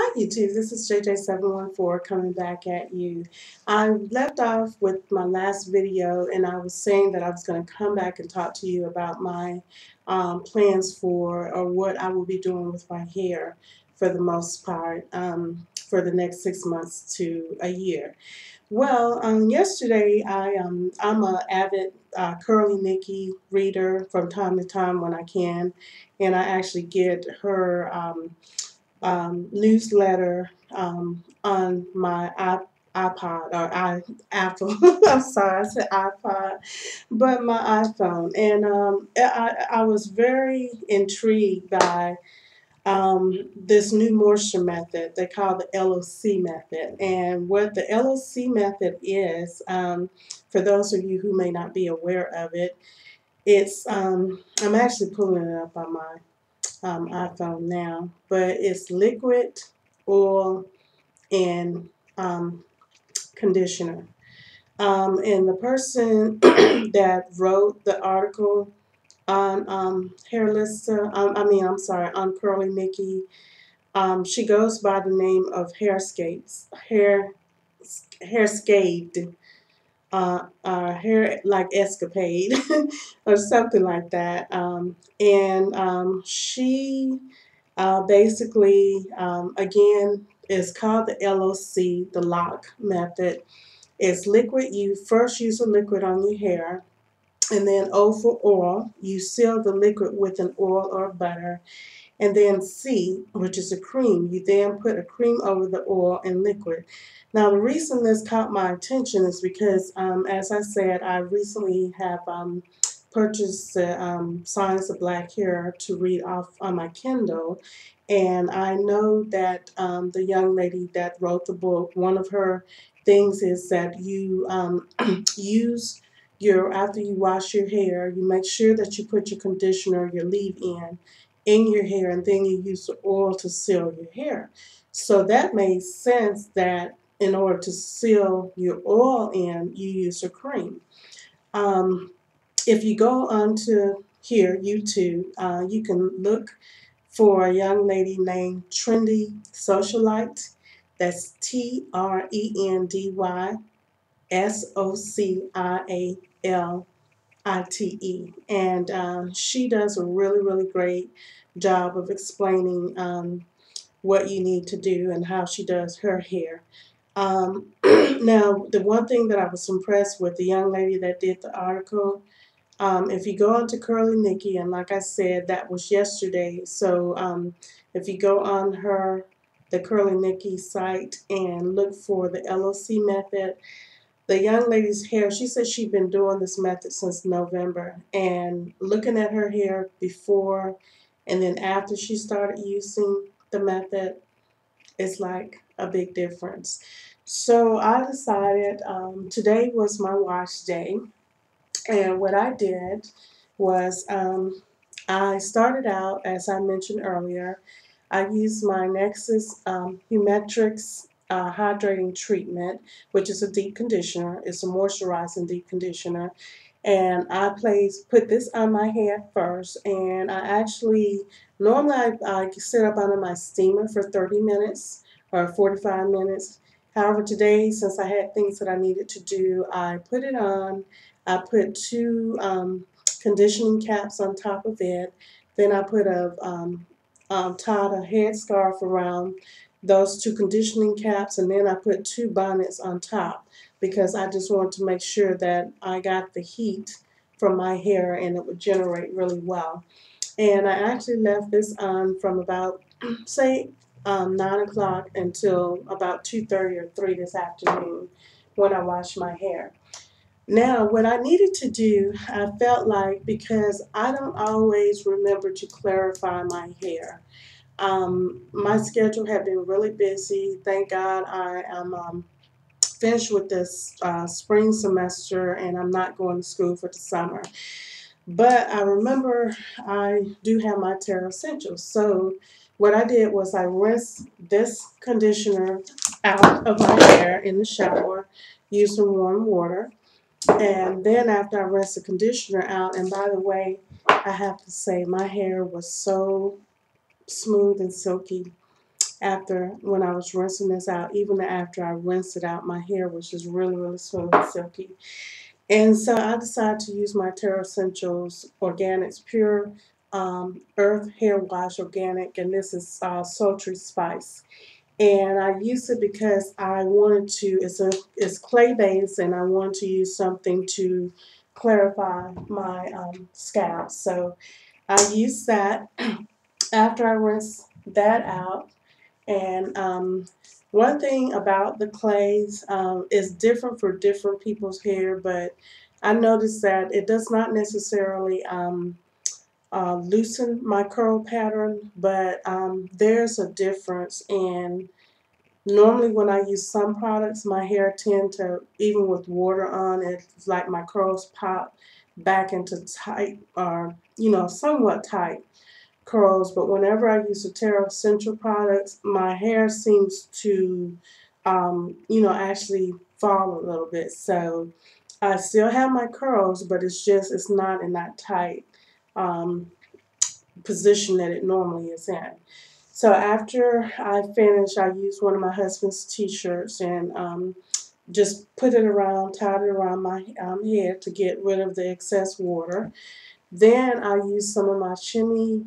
Hi YouTube, this is JJ714 coming back at you. I left off with my last video and I was saying that I was going to come back and talk to you about my plans for or what I will be doing with my hair for the most part for the next 6 months to a year. Well, yesterday I'm a avid Curly Nikki reader from time to time when I can, and I actually get her newsletter on my iPod or Apple. I'm sorry, I said iPod, but my iPhone. And I was very intrigued by this new moisture method they call the LOC method. And what the LOC method is, for those of you who may not be aware of it, it's I'm actually pulling it up on my iPhone now, but it's liquid, oil, and conditioner. And the person that wrote the article on I'm sorry, on Curly Nikki, she goes by the name of Hairscaped, hair like escapade or something like that. And she basically, again, is called the LOC, the lock method. It's liquid. You first use a liquid on your hair, and then O for oil. You seal the liquid with an oil or butter. And then C, which is a cream. You then put a cream over the oil and liquid. Now, the reason this caught my attention is because, as I said, I recently have purchased the Science of Black Hair to read off on my Kindle. And I know that the young lady that wrote the book, one of her things is that you use after you wash your hair, you make sure that you put your conditioner, your leave-in, in your hair, and then you use the oil to seal your hair. So that made sense that in order to seal your oil in, you use a cream. Um, if you go onto here, YouTube, you can look for a young lady named Trendy Socialite. That's TrendySocialite. And she does a really, really great job of explaining what you need to do and how she does her hair. Now, the one thing that I was impressed with, the young lady that did the article, if you go onto Curly Nikki, and like I said, that was yesterday. So if you go on the Curly Nikki site and look for the LOC method, the young lady's hair, she said she'd been doing this method since November. And looking at her hair before and then after she started using the method, it's like a big difference. So I decided today was my wash day. And what I did was I started out, as I mentioned earlier, I used my Nexus Humetrix hydrating treatment, which is a deep conditioner. It's a moisturizing deep conditioner. And I put this on my head first, and I actually, normally I sit up under my steamer for 30 minutes or 45 minutes. However, today, since I had things that I needed to do, I put it on. I put two conditioning caps on top of it. Then I put tied a headscarf around those two conditioning caps, and then I put two bonnets on top because I just wanted to make sure that I got the heat from my hair and it would generate really well. And I actually left this on from about, say, 9 o'clock until about 2:30 or 3 this afternoon when I washed my hair. Now, what I needed to do, I felt like, because I don't always remember to clarify my hair. My schedule had been really busy. Thank God I am finished with this spring semester and I'm not going to school for the summer. But I remember I do have my Terra Essentials. So what I did was I rinsed this conditioner out of my hair in the shower, used some warm water. And then after I rinsed the conditioner out, and by the way, I have to say my hair was so smooth and silky. after when I was rinsing this out. Even after I rinsed it out, my hair was just really, really smooth and silky. And so I decided to use my Terra Essentials Organics Pure Earth Hair Wash Organic, and this is sultry spice. And I used it because I wanted to. It's clay based, and I wanted to use something to clarify my scalp. So I used that after I rinsed that out. And one thing about the clays is different for different people's hair, but I noticed that it does not necessarily loosen my curl pattern, but there's a difference. And normally when I use some products, my hair tend to, even with water on, it's like my curls pop back into tight or, somewhat tight curls, but whenever I use the Terra Essential products, my hair seems to, actually fall a little bit. So I still have my curls, but it's not in that tight um, position that it normally is in. So after I finish, I use one of my husband's t-shirts and just put it around, tied it around my head to get rid of the excess water. Then I use some of my Shimmy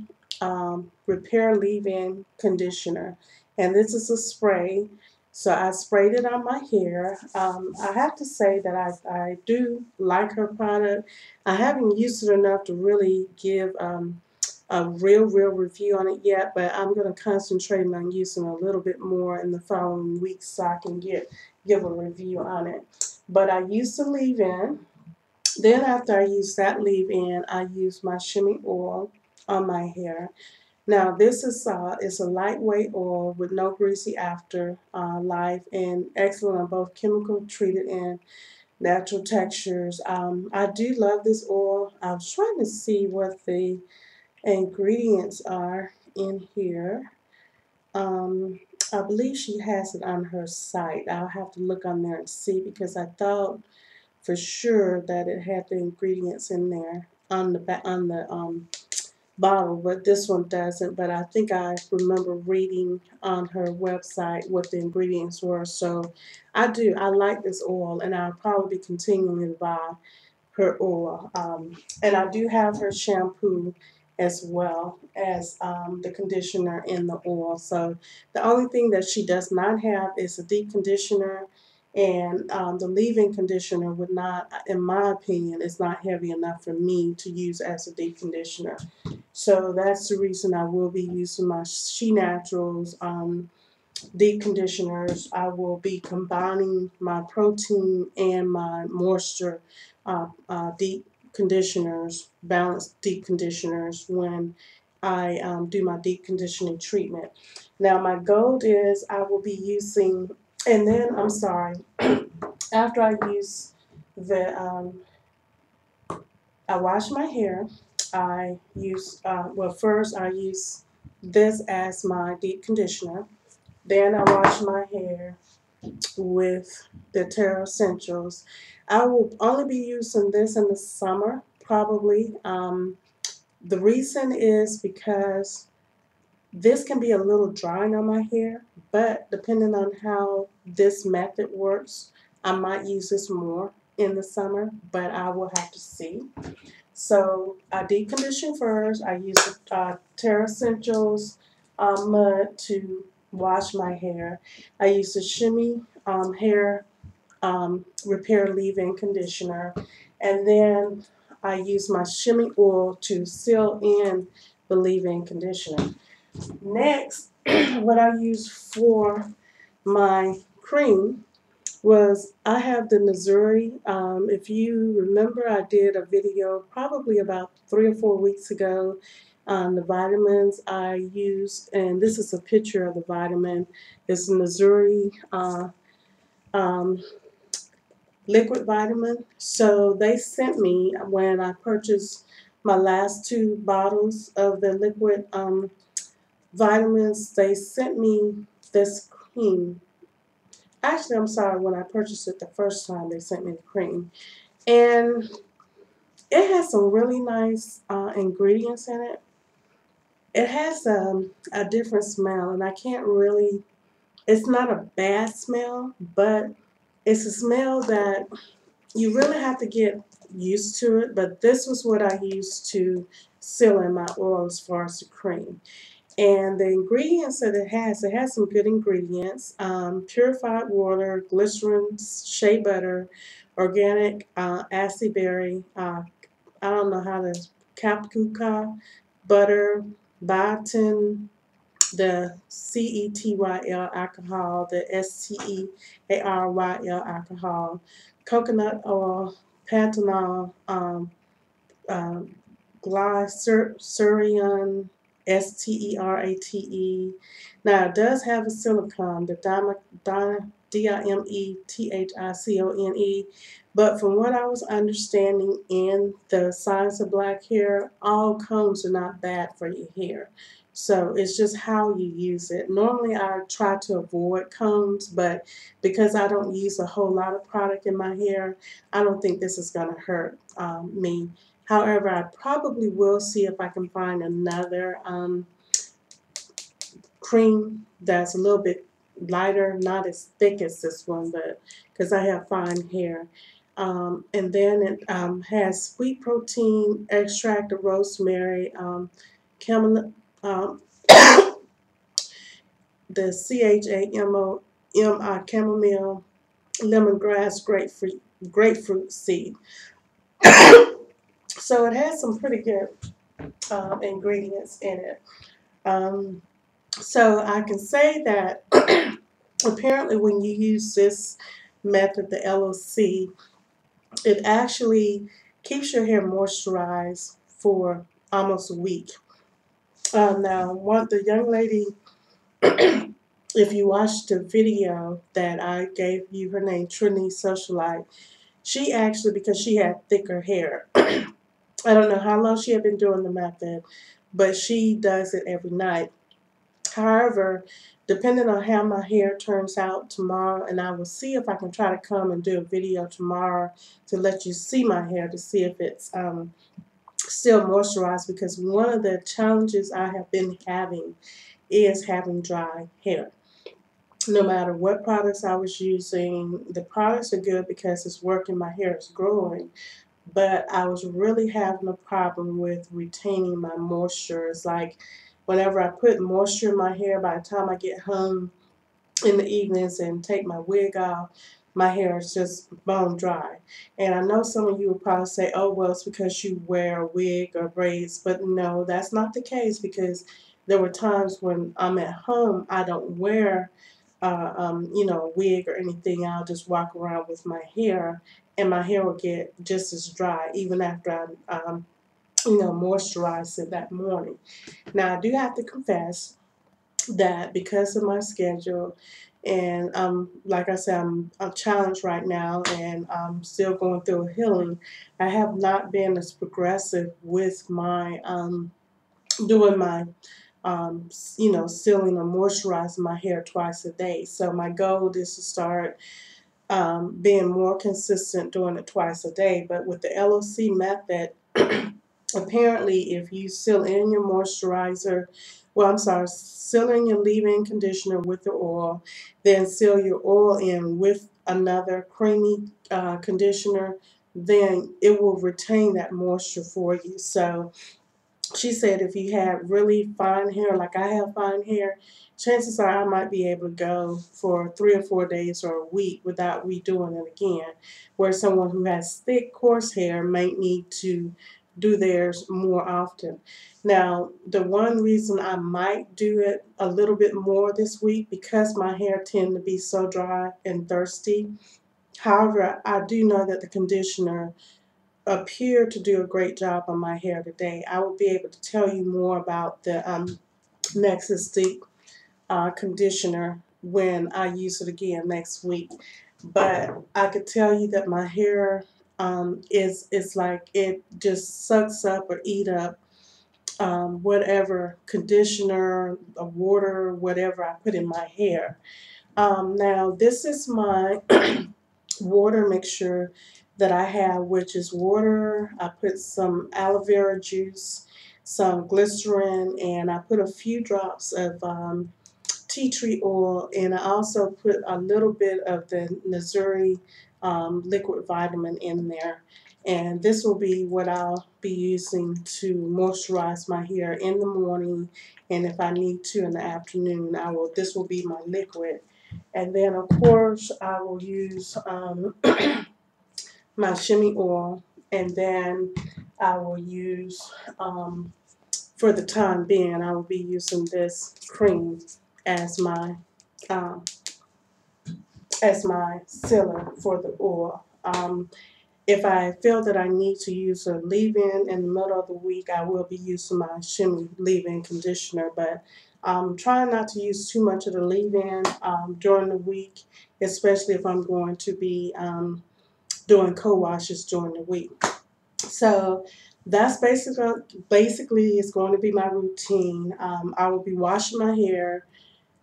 Repair Leave-In Conditioner. And this is a spray. So I sprayed it on my hair. I have to say that I do like her product. I haven't used it enough to really give a real review on it yet, but I'm going to concentrate on using a little bit more in the following weeks so I can give a review on it. But I used the leave-in. Then after I use that leave-in, I use my shimmy oil on my hair. Now this is a lightweight oil with no greasy after life and excellent on both chemical treated and natural textures. I do love this oil. I was trying to see what the ingredients are in here. Um, I believe she has it on her site. I'll have to look on there and see because I thought for sure that it had the ingredients in there on the bottle, but this one doesn't. But I think I remember reading on her website what the ingredients were. So I like this oil, and I'll probably be continuing to buy her oil. And I do have her shampoo as well as the conditioner in the oil. So the only thing that she does not have is a deep conditioner, and the leave-in conditioner would not, in my opinion, is not heavy enough for me to use as a deep conditioner. So that's the reason I will be using my She Naturals deep conditioners. I will be combining my protein and my moisture deep conditioners, balanced deep conditioners when I do my deep conditioning treatment. Now my goal is I will be using, and then I'm sorry, after I use the, I wash my hair. I use, first I use this as my deep conditioner. Then I wash my hair with the Terra Essentials. I will only be using this in the summer, probably. The reason is because this can be a little drying on my hair, but depending on how this method works, I might use this more in the summer, but I will have to see. So I deep condition first. I use the Terra Essentials mud to wash my hair. I use the Shimmy hair repair leave-in conditioner, and then I use my Shimmy oil to seal in the leave-in conditioner. Next, what I use for my cream was I have the Missouri. If you remember, I did a video probably about 3 or 4 weeks ago on the vitamins I used, and this is a picture of the vitamin. It's Missouri um, liquid vitamin. So they sent me, when I purchased my last 2 bottles of the liquid vitamins, they sent me this cream. Actually, I'm sorry, when I purchased it the first time, they sent me the cream. And it has some really nice ingredients in it. It has a different smell, and I can't really, it's not a bad smell, but it's a smell that you really have to get used to it. But this was what I used to seal in my oil as far as the cream. And the ingredients that it has some good ingredients: purified water, glycerin, shea butter, organic acai berry, I don't know how to, capcuca, butter, biotin, the CETYL alcohol, the STEARYL alcohol, coconut oil, pantanol, um, glycerion, STERATE. Now it does have a silicone, the DIMETHICONE, but from what I was understanding in the Science of Black Hair, all combs are not bad for your hair. So it's just how you use it. Normally I try to avoid combs, but because I don't use a whole lot of product in my hair, I don't think this is going to hurt me. However, I probably will see if I can find another cream that's a little bit lighter, not as thick as this one, but because I have fine hair. And then it has sweet protein, extract of rosemary, chamomile, the CHAMOMI, chamomile, lemongrass, grapefruit seed. So it has some pretty good ingredients in it. Um, so I can say that apparently when you use this method, the LOC, it actually keeps your hair moisturized for almost a week. Now, the young lady, if you watched the video that I gave you, her name, Trinity Socialite, she actually, because she had thicker hair, I don't know how long she had been doing the method, but she does it every night. However, depending on how my hair turns out tomorrow, and I will see if I can try to come and do a video tomorrow to let you see my hair to see if it's still moisturized, because one of the challenges I have been having is having dry hair. No matter what products I was using, the products are good because it's working, my hair is growing, but I was really having a problem with retaining my moisture. It's like whenever I put moisture in my hair, by the time I get home in the evenings and take my wig off, my hair is just bone dry. And I know some of you will probably say, oh, well, it's because you wear a wig or braids, but no, that's not the case, because there were times when I'm at home, I don't wear a wig or anything. I'll just walk around with my hair, and my hair will get just as dry even after I moisturize it that morning. Now, I do have to confess that because of my schedule, and like I said, I'm challenged right now, and I'm still going through a healing. I have not been as progressive with my doing my sealing or moisturizing my hair twice a day. So my goal is to start being more consistent doing it twice a day. But with the LOC method, apparently if you seal in your moisturizer, well, I'm sorry, seal in your leave-in conditioner with the oil, then seal your oil in with another creamy conditioner, then it will retain that moisture for you. So she said if you have really fine hair, like I have fine hair, chances are I might be able to go for 3 or 4 days or a week without redoing it again. Where someone who has thick, coarse hair might need to do theirs more often. Now, the one reason I might do it a little bit more this week, because my hair tends to be so dry and thirsty. However, I do know that the conditioner appear to do a great job on my hair today. I will be able to tell you more about the Nexus Deep conditioner when I use it again next week. But I could tell you that my hair is like it just sucks up or eat up whatever conditioner, water, whatever I put in my hair. Now, this is my water mixture that I have, which is water. I put some aloe vera juice, some glycerin, and I put a few drops of tea tree oil, and I also put a little bit of the Missouri liquid vitamin in there. And this will be what I'll be using to moisturize my hair in the morning, and if I need to in the afternoon, I will. This will be my liquid. And then of course I will use my shimmy oil, and then I will use for the time being, I will be using this cream as my um, sealer for the oil. If I feel that I need to use a leave-in the middle of the week, I will be using my shimmy leave-in conditioner, but I'm trying not to use too much of the leave-in during the week, especially if I'm going to be doing co-washes during the week. So that's basically is going to be my routine. I will be washing my hair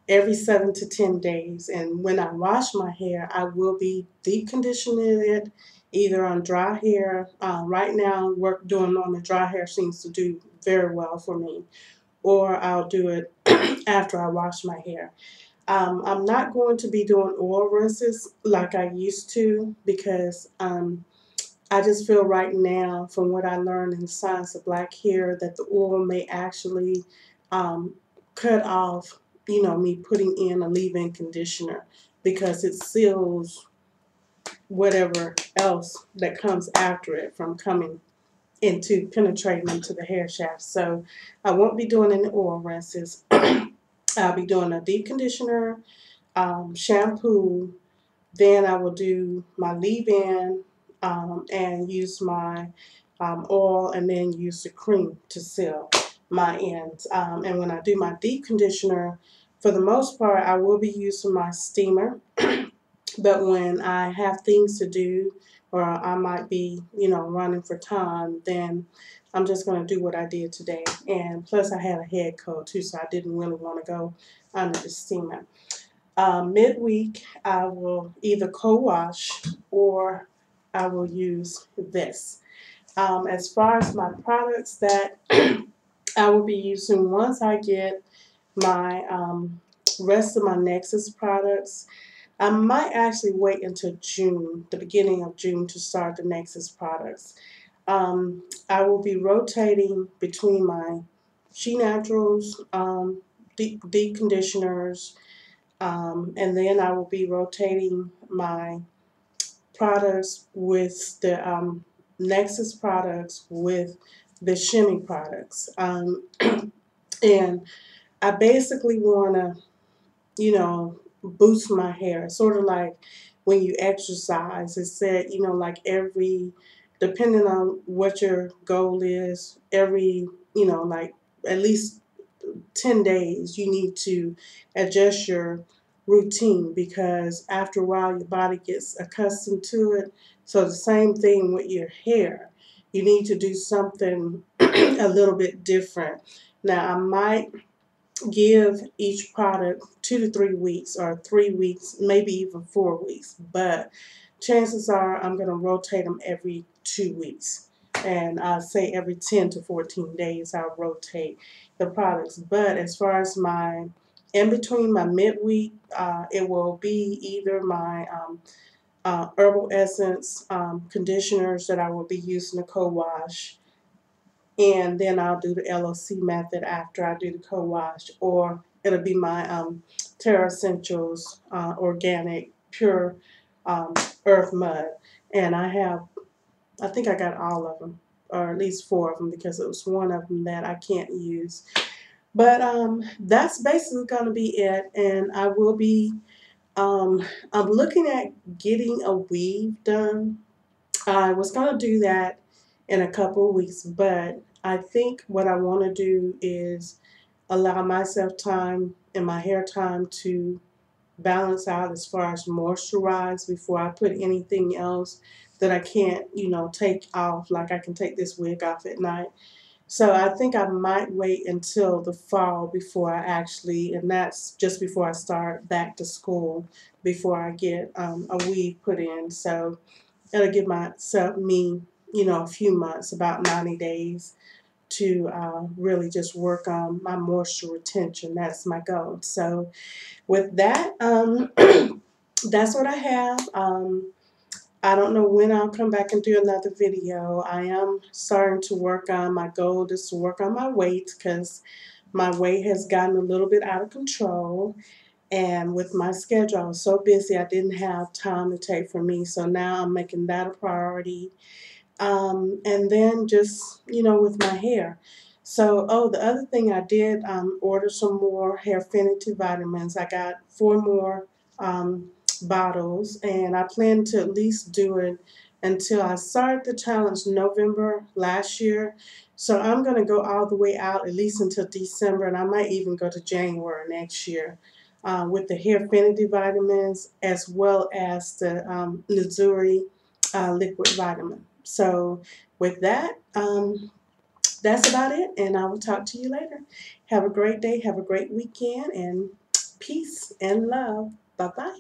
every 7 to 10 days, and when I wash my hair, I will be deep conditioning it either on dry hair. Right now, work doing on the dry hair seems to do very well for me, or I'll do it after I wash my hair. I'm not going to be doing oil rinses like I used to because I just feel right now, from what I learned in the science of black hair, that the oil may actually um, cut off, me putting in a leave-in conditioner because it seals whatever else that comes after it from coming into penetrating into the hair shaft. So I won't be doing any oil rinses. I'll be doing a deep conditioner, shampoo, then I will do my leave-in and use my oil, and then use the cream to seal my ends. And when I do my deep conditioner, for the most part, I will be using my steamer. But when I have things to do, or I might be, running for time, then I'm just going to do what I did today. And plus, I had a head cold too, so I didn't really want to go under the steamer. Midweek, I will either co-wash or I will use this. As far as my products that I will be using once I get my rest of my Nexus products, I might actually wait until June, the beginning of June, to start the Nexus products. I will be rotating between my She Naturals, deep conditioners, and then I will be rotating my products with the Nexus products with the shimmy products. And I basically want to, boost my hair. It's sort of like when you exercise. It said, like depending on what your goal is, like at least 10 days, you need to adjust your routine because after a while your body gets accustomed to it. So the same thing with your hair. You need to do something a little bit different. Now, I might give each product 2 to 3 weeks or 3 weeks, maybe even 4 weeks, but chances are I'm going to rotate them every 2 weeks. And I say every 10 to 14 days I'll rotate the products. But as far as in between my midweek, it will be either my herbal essence conditioners that I will be using to co-wash, and then I'll do the LOC method after I do the co-wash, or it'll be my Terra Essentials organic pure earth mud. And I think I got all of them, or at least 4 of them, because it was one of them that I can't use. But that's basically going to be it, and I will be, I'm looking at getting a weave done. I was going to do that in a couple of weeks, but I think what I want to do is allow myself time and my hair time to balance out as far as moisturize before I put anything else that I can't, take off. Like I can take this wig off at night. So I think I might wait until the fall before I actually, and that's just before I start back to school, before I get a weave put in. So it'll give me, a few months, about 90 days, to really just work on my moisture retention. That's my goal. So with that, that's what I have. I don't know when I'll come back and do another video. I am starting to work on my goal is to work on my weight because my weight has gotten a little bit out of control. And with my schedule, I was so busy I didn't have time to take for me. So now I'm making that a priority. And then just, with my hair. So, oh, the other thing I did order some more Hairfinity vitamins. I got 4 more bottles, and I plan to at least do it until I started the challenge November last year. So I'm going to go all the way out at least until December, and I might even go to January next year with the Hairfinity vitamins as well as the Lazuri liquid vitamin. So with that, that's about it, and I will talk to you later. Have a great day, have a great weekend, and peace and love. Bye-bye.